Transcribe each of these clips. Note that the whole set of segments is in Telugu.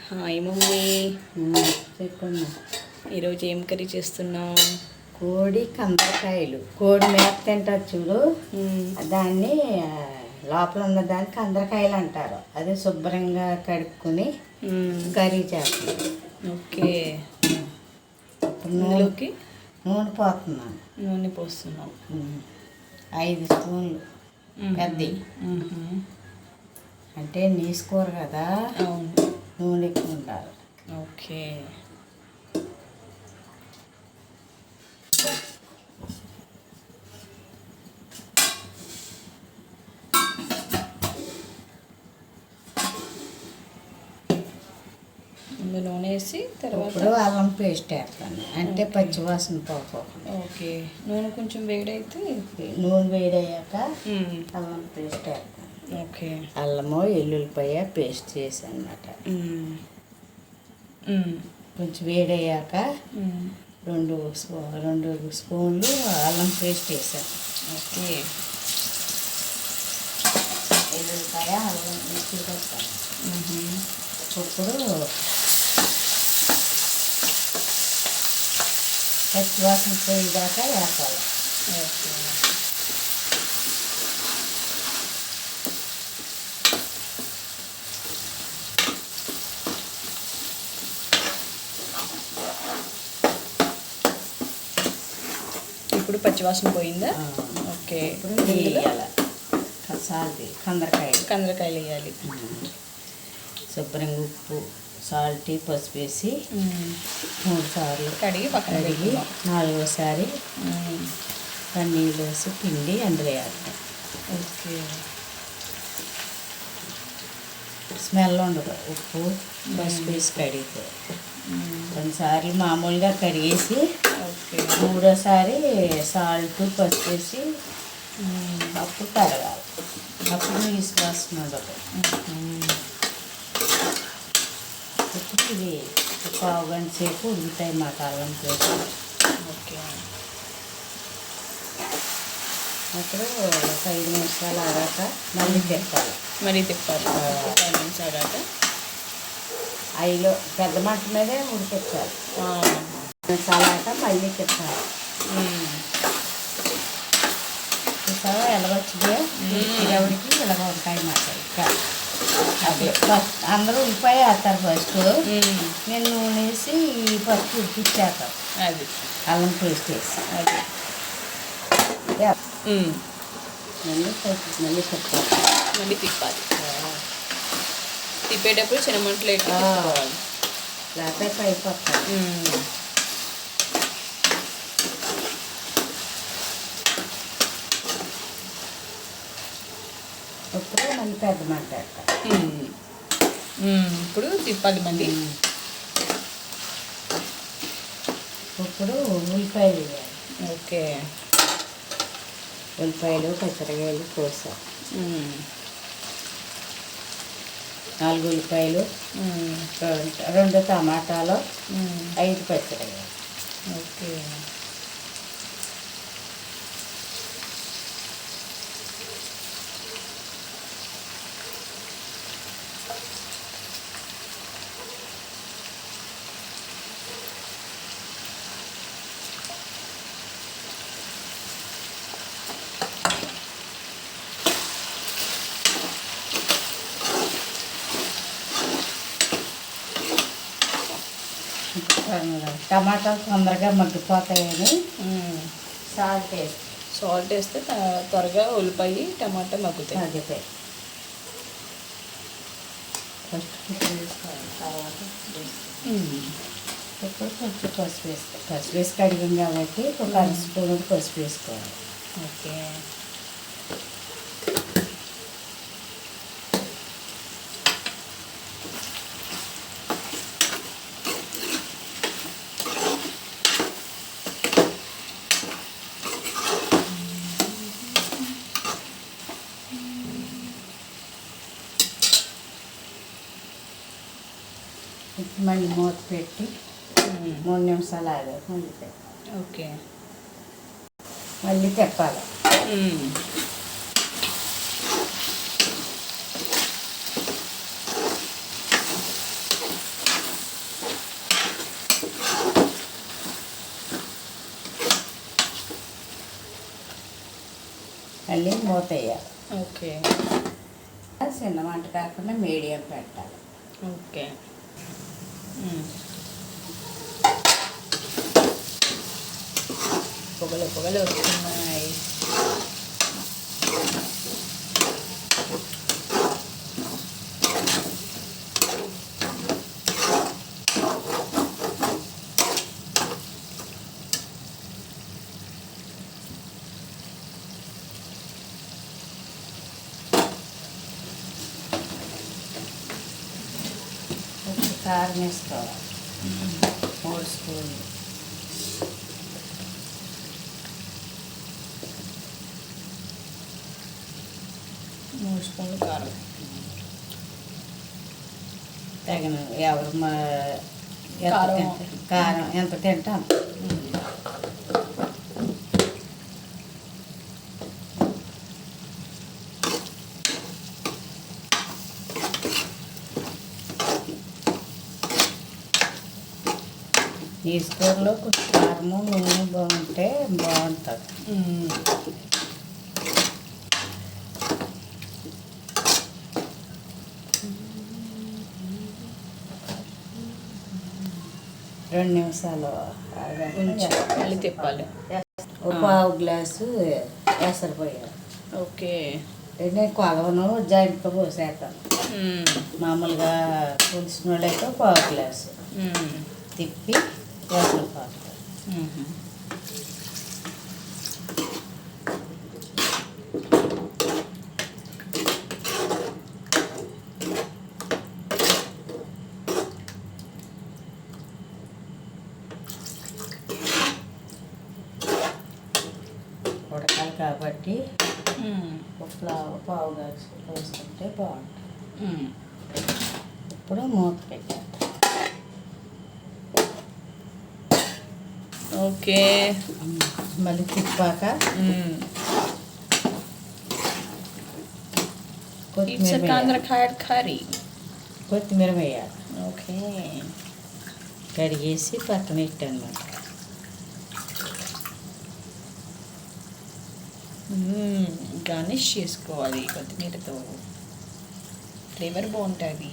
Hi mummy. చెప్పమ్మా. ఈరోజు ఏం కర్రీ చేస్తున్నావు? కోడి కందరకాయలు. కోడి మేత తింటారు చూడు, దాన్ని లోపల ఉన్న దాన్ని కందరకాయలు అంటారు. అది శుభ్రంగా కడుక్కొని కర్రీ చేస్తాం. ఓకే. నూనెకి నూనె పోతున్నాను. నూనె పోస్తున్నాం. 5 స్పూన్లు పెద్దవి. అంటే నీసుకోరు కదా, అవును, నూనె ఎక్కువ ఉండాలి. ఓకే. నూనె వేసి తర్వాత అల్లం పేస్ట్ వేస్తాను, అంటే పచ్చివాసన పోకుండా. ఓకే. నూనె కొంచెం వేడైతే నూనె వేడయ్యాక అల్లం పేస్ట్ వేస్తాను. ఓకే. అల్లము ఎల్లుల్లిపాయ పేస్ట్ చేసి అన్నమాట. కొంచెం వేడయ్యాక 2 స్పూన్లు అల్లం పేస్ట్ వేసాను. ఓకే. ఎల్లుల్లిపాయ అల్లం మిక్సీ వేస్తాను. ఇప్పుడు పచ్చివాసన పోయేదాకా వేస్తాను. ఓకే. ఇప్పుడు పచ్చివాసన పోయిందా? ఓకే. ఇప్పుడు వేయాలి. కందరకాయలు వేయాలి. శుభ్రంగా ఉప్పు, సాల్ట్, పసుపు వేసి 3 సార్లు కడిగి పక్కన కడిగి 4వసారి పన్నీళ్ళు వేసి పిండి అందులో వేస్తాం. ఓకే. స్మెల్ ఉండదు. ఉప్పు పసుపు వేసి కడిగితే 2 సార్లు మామూలుగా కడిగేసి, 3వసారి సాల్ట్ పసుపు వేసి అప్పుడు కడగాలి. అప్పుడు విశ్వాసం ఉండదు. ఇప్పుడు ఇది 1/4 గంట సేపు ఉడుకుతాయి మాట అల్లం పేస్ట్. ఓకే. అప్పుడు ఒక 5 నిమిషాలు ఆగాక మళ్ళీ తిప్పాలి. 5 నిమిషాలు ఆగాక ఐలో పెద్ద మంట మీదే ఉడికించాలి. 5 నిమిషాలు ఆగాక మళ్ళీ తిప్పాలి. చూసావా ఎలాగొచ్చిందో? ఇరవడికి ఇలాగ ఉంటాయి మాట. అదే అందరూ ఉల్లిపాయ వేస్తారు ఫస్ట్. నేను నూనె వేసి పసుపు ఉడికిచ్చాక అది అల్లం పేస్ట్ వేసి అది మళ్ళీ తిప్పాలి. తిప్పేటప్పుడు చిన్న మంటలు పెట్టుకోవాలి, లేకపోతే అయిపోతాయి. ఇప్పుడు మళ్ళీ పెద్ద మంట వేస్తాను. ఇప్పుడు తిప్పాలి మళ్ళీ. ఇప్పుడు ఉల్లిపాయలు వేయాలి. ఓకే. ఉల్లిపాయలు, పచ్చడికాయలు కోసాం. 4 ఉల్లిపాయలు, 2 టమాటాలు, 5 పచ్చడికాయలు. ఓకే. టమాటాలు తొందరగా మగ్గిపోతాయని సాల్ట్ వేస్తే త్వరగా ఉల్లిపాయ టమాటా మగ్గుతాయి. ఫస్ట్ వేసుకోవాలి. తర్వాత ఇప్పుడు కొంచెం పసుపు వేసుకోవాలి. పసుపు వేసి కడిగాం కాబట్టి ఒక 1 స్పూన్ పసుపు వేసుకోవాలి. ఓకే. మళ్ళీ మూత పెట్టి 3 నిమిషాలు ఆగాక మళ్ళీ తిప్పాలి. ఓకే. మళ్ళీ తిప్పాలి. మళ్ళీ మూత వేయాలి. ఓకే. చిన్న మంట కాకుండా మీడియం పెట్టాలి. ఓకే. పొగలు పొగలు వస్తున్నాయి. కారం వేసుకోవాలి 3 స్పూన్లు. కారం తగిన ఎవరు కారం. కారం ఎంత తింటాం. ఈ స్పూన్లో కొంచెం కారము నూనె బాగుంటే బాగుంటుంది. 2 నిమిషాలు ఉంచి మళ్ళీ తిప్పాలి. పావు గ్లాసు ఎసరు పోయాలి. ఓకే. నేను కొలవను, జాయింట్తో పోసేస్తాను. మామూలుగా పులిసిన వాళ్ళైతే పావు గ్లాసు తిప్పి ఎసరు పోతాను. ఉడకాలి కాబట్టి పావు గ్లాసు పోసుకుంటే బాగుంటుంది. ఇప్పుడు మూత పెట్టాలి. ఓకే. మళ్ళీ తిప్పాక కొత్తిమీర వేయాలి. ఓకే. కడిగేసి పక్కన పెట్టానమాట. గార్నిష్ చేసుకోవాలి కొత్తిమీరతో, ఫ్లేవర్ బాగుంటుంది.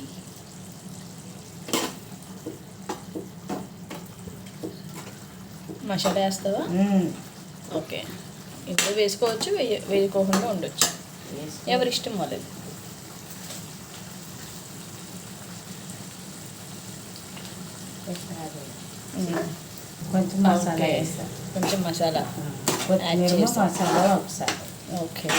మసాలా వేస్తావా? ఓకే. ఇందులో వేసుకోవచ్చు, వేసుకోకుండా ఉండొచ్చు, ఎవరిష్టం వాళ్ళది. కొంచెం మసాలా వేస్తాను. కొంచెం మసాలా మసాలా ఒకసారి. ఓకే.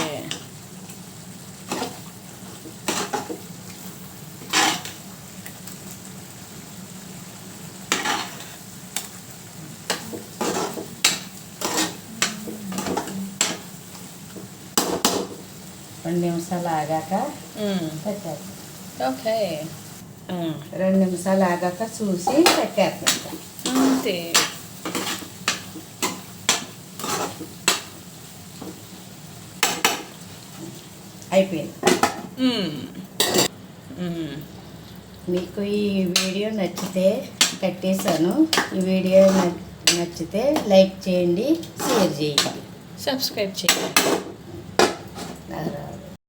రెండు నిమిషాలు ఆగాక పెట్టేస్తాను. ఓకే. 2 నిమిషాలు ఆగాక చూసి పెట్టేస్తాను. అంతే. అయిపోయింది. మీకు ఈ వీడియో నచ్చితే కట్టేశాను. ఈ వీడియో నచ్చితే లైక్ చేయండి, షేర్ చేయండి, సబ్స్క్రైబ్ చేయండి.